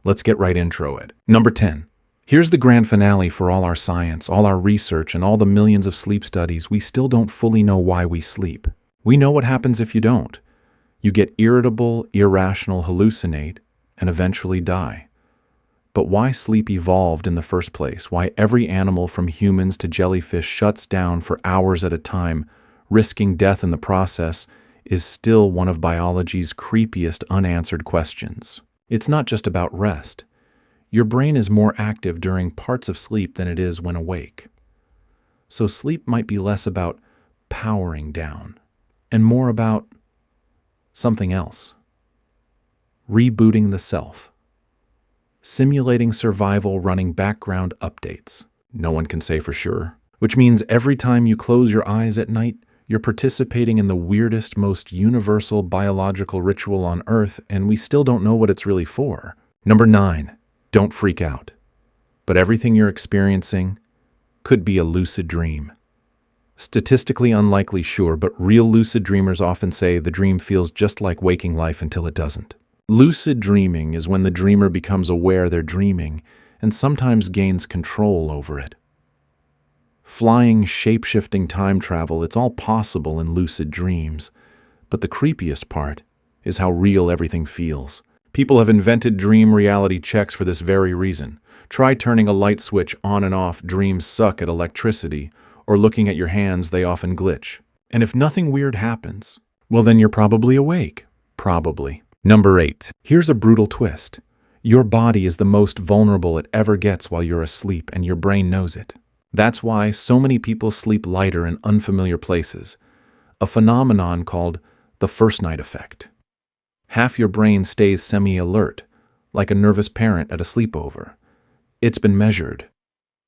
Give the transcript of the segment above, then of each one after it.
Let's get right intro it. Number 10. Here's the grand finale for all our science, all our research, and all the millions of sleep studies. We still don't fully know why we sleep. We know what happens if you don't. You get irritable, irrational, hallucinate, and eventually die. But why sleep evolved in the first place, why every animal from humans to jellyfish shuts down for hours at a time, risking death in the process, is still one of biology's creepiest unanswered questions. It's not just about rest. Your brain is more active during parts of sleep than it is when awake. So sleep might be less about powering down and more about something else. Rebooting the self. Simulating survival running background updates. No one can say for sure. Which means every time you close your eyes at night, you're participating in the weirdest, most universal biological ritual on Earth, and we still don't know what it's really for. Number 9. Don't freak out. But everything you're experiencing could be a lucid dream. Statistically unlikely, sure, but real lucid dreamers often say the dream feels just like waking life until it doesn't. Lucid dreaming is when the dreamer becomes aware they're dreaming and sometimes gains control over it. Flying, shape-shifting time travel, it's all possible in lucid dreams. But the creepiest part is how real everything feels. People have invented dream reality checks for this very reason. Try turning a light switch on and off, dreams suck at electricity, or looking at your hands, they often glitch. And if nothing weird happens, well then you're probably awake. Probably. Number 8. Here's a brutal twist. Your body is the most vulnerable it ever gets while you're asleep, and your brain knows it. That's why so many people sleep lighter in unfamiliar places, a phenomenon called the first night effect. Half your brain stays semi-alert, like a nervous parent at a sleepover. It's been measured.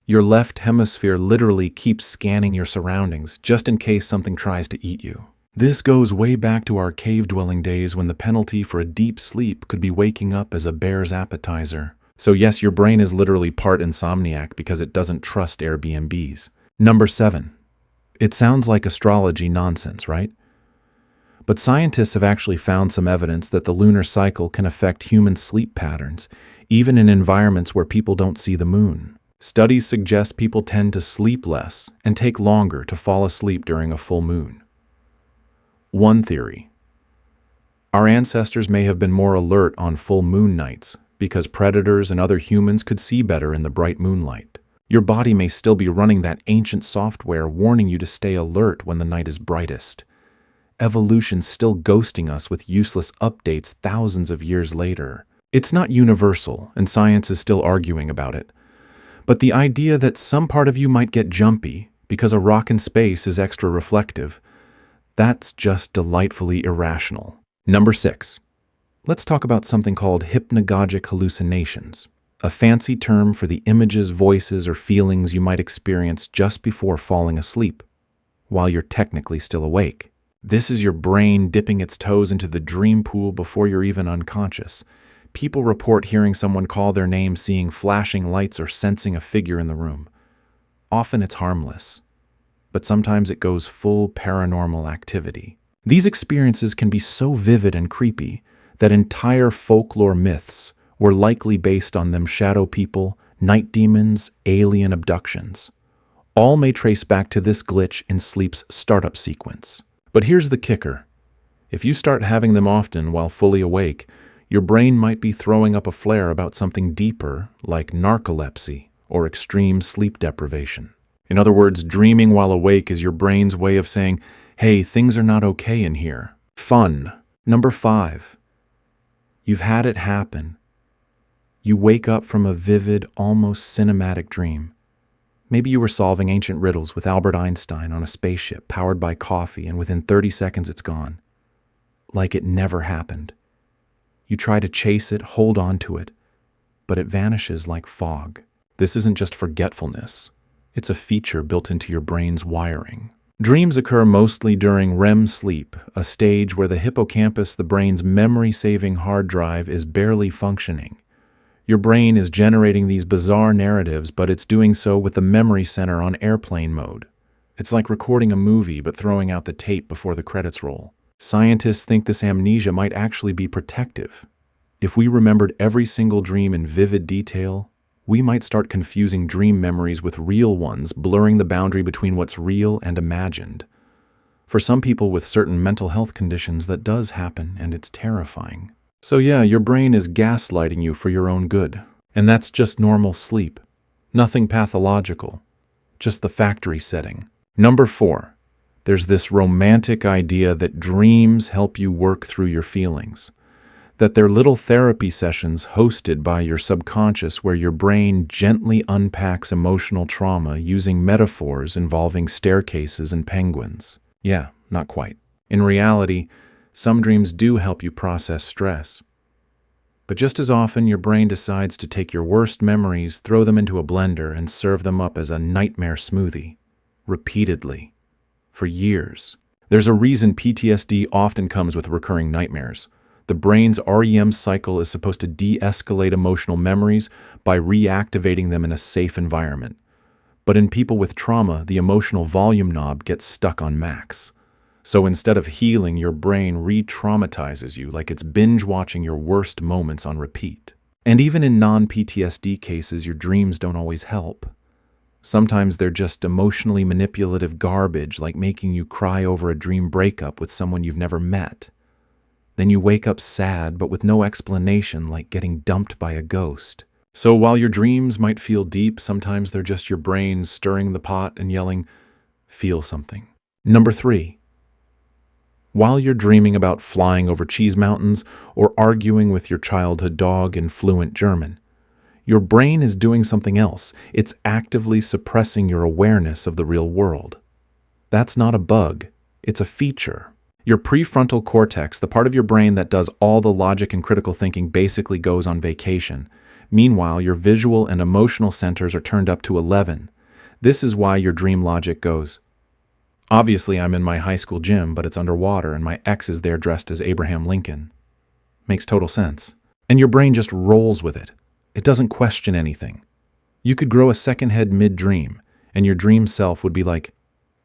Your left hemisphere literally keeps scanning your surroundings just in case something tries to eat you. This goes way back to our cave-dwelling days when the penalty for a deep sleep could be waking up as a bear's appetizer. So yes, your brain is literally part insomniac because it doesn't trust Airbnbs. Number 7. It sounds like astrology nonsense, right? But scientists have actually found some evidence that the lunar cycle can affect human sleep patterns, even in environments where people don't see the moon. Studies suggest people tend to sleep less and take longer to fall asleep during a full moon. One theory. Our ancestors may have been more alert on full moon nights, because predators and other humans could see better in the bright moonlight. Your body may still be running that ancient software warning you to stay alert when the night is brightest. Evolution's still ghosting us with useless updates thousands of years later. It's not universal, and science is still arguing about it. But the idea that some part of you might get jumpy because a rock in space is extra reflective, that's just delightfully irrational. Number 6. Let's talk about something called hypnagogic hallucinations, a fancy term for the images, voices, or feelings you might experience just before falling asleep, while you're technically still awake. This is your brain dipping its toes into the dream pool before you're even unconscious. People report hearing someone call their name, seeing flashing lights, or sensing a figure in the room. Often it's harmless, but sometimes it goes full paranormal activity. These experiences can be so vivid and creepy that entire folklore myths were likely based on them: shadow people, night demons, alien abductions. All may trace back to this glitch in sleep's startup sequence. But here's the kicker. If you start having them often while fully awake, your brain might be throwing up a flare about something deeper, like narcolepsy or extreme sleep deprivation. In other words, dreaming while awake is your brain's way of saying, hey, things are not okay in here. Fun. Number 5. You've had it happen. You wake up from a vivid, almost cinematic dream. Maybe you were solving ancient riddles with Albert Einstein on a spaceship powered by coffee, and within 30 seconds it's gone. Like it never happened. You try to chase it, hold on to it, but it vanishes like fog. This isn't just forgetfulness. It's a feature built into your brain's wiring. Dreams occur mostly during REM sleep, a stage where the hippocampus, the brain's memory-saving hard drive, is barely functioning. Your brain is generating these bizarre narratives, but it's doing so with the memory center on airplane mode. It's like recording a movie but throwing out the tape before the credits roll. Scientists think this amnesia might actually be protective. If we remembered every single dream in vivid detail, we might start confusing dream memories with real ones, blurring the boundary between what's real and imagined. For some people with certain mental health conditions, that does happen, and it's terrifying. So yeah, your brain is gaslighting you for your own good. And that's just normal sleep. Nothing pathological. Just the factory setting. Number 4. There's this romantic idea that dreams help you work through your feelings. That they're little therapy sessions hosted by your subconscious where your brain gently unpacks emotional trauma using metaphors involving staircases and penguins. Yeah, not quite. In reality, some dreams do help you process stress. But just as often, your brain decides to take your worst memories, throw them into a blender, and serve them up as a nightmare smoothie. Repeatedly. For years. There's a reason PTSD often comes with recurring nightmares. The brain's REM cycle is supposed to de-escalate emotional memories by reactivating them in a safe environment. But in people with trauma, the emotional volume knob gets stuck on max. So instead of healing, your brain re-traumatizes you like it's binge-watching your worst moments on repeat. And even in non-PTSD cases, your dreams don't always help. Sometimes they're just emotionally manipulative garbage, like making you cry over a dream breakup with someone you've never met. Then you wake up sad, but with no explanation, like getting dumped by a ghost. So while your dreams might feel deep, sometimes they're just your brain stirring the pot and yelling, "Feel something." Number 3. While you're dreaming about flying over cheese mountains or arguing with your childhood dog in fluent German, your brain is doing something else. It's actively suppressing your awareness of the real world. That's not a bug. It's a feature. Your prefrontal cortex, the part of your brain that does all the logic and critical thinking, basically goes on vacation. Meanwhile, your visual and emotional centers are turned up to 11. This is why your dream logic goes, "Obviously, I'm in my high school gym, but it's underwater and my ex is there dressed as Abraham Lincoln." Makes total sense. And your brain just rolls with it. It doesn't question anything. You could grow a second head mid-dream, and your dream self would be like,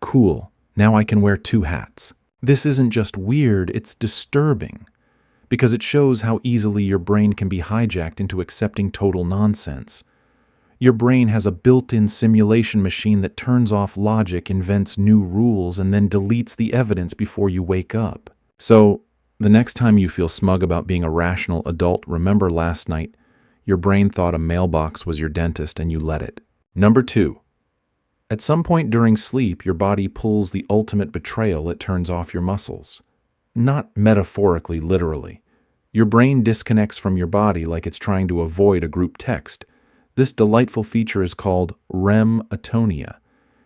"Cool, now I can wear 2 hats." This isn't just weird, it's disturbing, because it shows how easily your brain can be hijacked into accepting total nonsense. Your brain has a built-in simulation machine that turns off logic, invents new rules, and then deletes the evidence before you wake up. So, the next time you feel smug about being a rational adult, remember last night, your brain thought a mailbox was your dentist and you let it. Number 2. At some point during sleep, your body pulls the ultimate betrayal. It turns off your muscles. Not metaphorically, literally. Your brain disconnects from your body like it's trying to avoid a group text. This delightful feature is called REM atonia,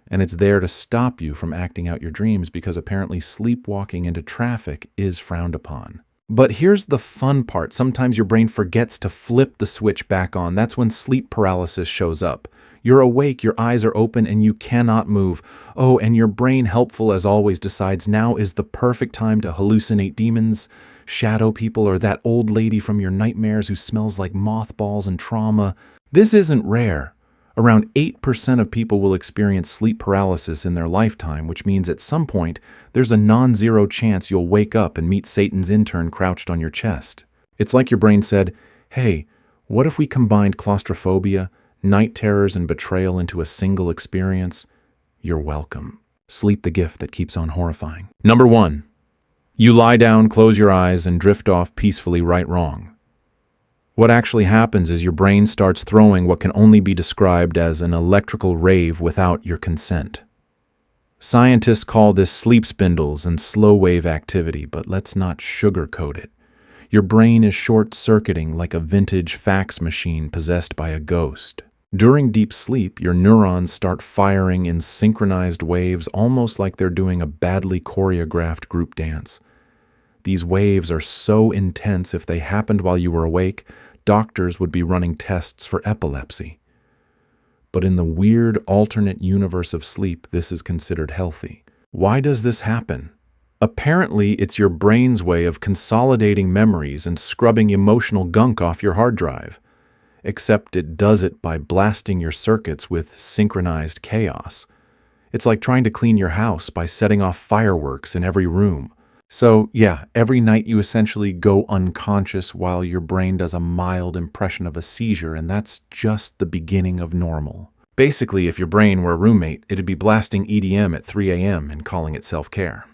and it's there to stop you from acting out your dreams because apparently sleepwalking into traffic is frowned upon. But here's the fun part. Sometimes your brain forgets to flip the switch back on. That's when sleep paralysis shows up. You're awake, your eyes are open, and you cannot move. Oh, and your brain, helpful as always, decides now is the perfect time to hallucinate demons, shadow people, or that old lady from your nightmares who smells like mothballs and trauma. This isn't rare. Around 8% of people will experience sleep paralysis in their lifetime, which means at some point, there's a non-zero chance you'll wake up and meet Satan's intern crouched on your chest. It's like your brain said, "Hey, what if we combined claustrophobia, night terrors, and betrayal into a single experience?" You're welcome. Sleep, the gift that keeps on horrifying. Number 1. You lie down, close your eyes, and drift off peacefully right-wrong. What actually happens is your brain starts throwing what can only be described as an electrical rave without your consent. Scientists call this sleep spindles and slow-wave activity, but let's not sugarcoat it. Your brain is short-circuiting like a vintage fax machine possessed by a ghost. During deep sleep, your neurons start firing in synchronized waves, almost like they're doing a badly choreographed group dance. These waves are so intense, if they happened while you were awake, doctors would be running tests for epilepsy. But in the weird alternate universe of sleep, this is considered healthy. Why does this happen? Apparently, it's your brain's way of consolidating memories and scrubbing emotional gunk off your hard drive. Except it does it by blasting your circuits with synchronized chaos. It's like trying to clean your house by setting off fireworks in every room. So, yeah, every night you essentially go unconscious while your brain does a mild impression of a seizure, and that's just the beginning of normal. Basically, if your brain were a roommate, it'd be blasting EDM at 3 a.m. and calling it self-care.